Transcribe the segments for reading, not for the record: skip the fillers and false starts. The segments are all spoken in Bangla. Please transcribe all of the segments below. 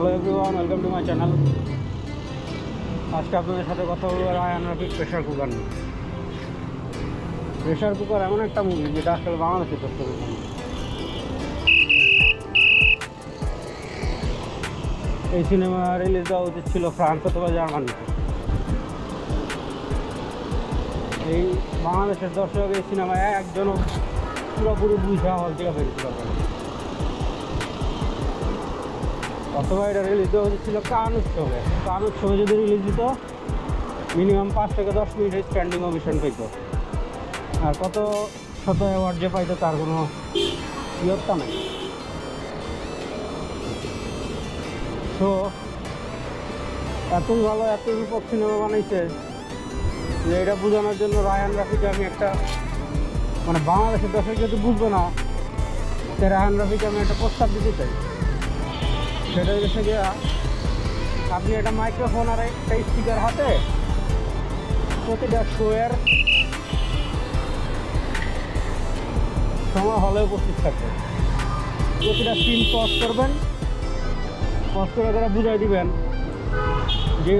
Hello everyone, welcome to my channel. আজকে আপনাদের সাথে কথা বলবো রায়হান রাফির প্রেশার কুকার নিয়ে। প্রেশার কুকার এমন একটা মুভি যেটা আসলে বাংলাদেশে করতে হবে। এই সিনেমা রিলিজ দেওয়া উচিত ছিল ফ্রান্স অথবা জার্মানিতে। এই বাংলাদেশের দর্শক এই সিনেমায় একজনও পুরোপুরি বুঝা হল থেকে বেরিয়ে পারবে না। অথবা এটা রিলিজ দেওয়া উচিত ছিল কান উৎসবে যদি রিলিজ দিত মিনিমাম 5 থেকে 10 মিনিটের স্ট্যান্ডিং ওভেশন পেত। আর কত শত অ্যাওয়ার্ড যে পাইতো তার কোনো ইয়ত্তা নেই। তো এতই ভালো এত রূপক সিনেমা বানাইছে যে এটা বোঝানোর জন্য রায়হান রাফিকে আমি একটা বাংলাদেশের দর্শক যদি বুঝবে না, তো রায়হান রাফিকে আমি একটা প্রস্তাব দিতে চাই। সেটা হচ্ছে যে আপনি একটা মাইক্রোফোন আর একটা স্পিকার হাতে প্রতিটা শোয়ের সময় হলে উপস্থিত থাকবেন। প্রতিটা সিন পজ করবেন, পজ করে তারা বুঝাই দিবেন যে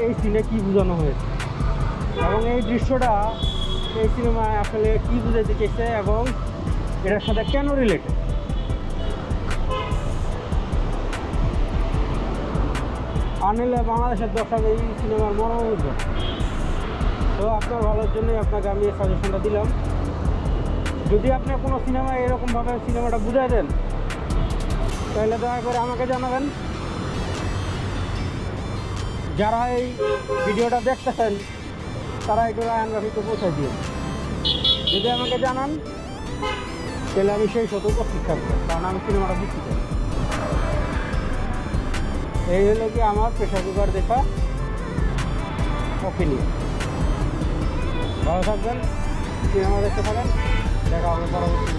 এই সিনে কী বোঝানো হয়েছে এবং এই দৃশ্যটা এই সিনেমায় আসলে কী বুঝাইতে চেয়েছে এবং এটার সাথে কেন রিলেটেড। আনিলে বাংলাদেশের দর্শক এই সিনেমার মর্ম বুঝবে। তো আপনার ভালোর জন্যই আপনাকে আমি এই সাজেশনটা দিলাম। যদি আপনি কোনো সিনেমায় এরকমভাবে সিনেমাটা বুঝাই দেন তাহলে দয়া করে আমাকে জানাবেন। যারা এই ভিডিওটা দেখতেছেন তারা একটু রায়হান রাফিকে পৌঁছায় দিয়ে যদি আমাকে জানান তাহলে আমি সেই সাথে উপস্থিত থাকবো, কারণ আমি সিনেমাটা বুঝতে চাই। এই হলো কি আমার প্রেশার কুকার দেখা ওপিনিয়ন। ভালো থাকবেন, সিনেমা দেখতে থাকেন, দেখা হবে পরবর্তী।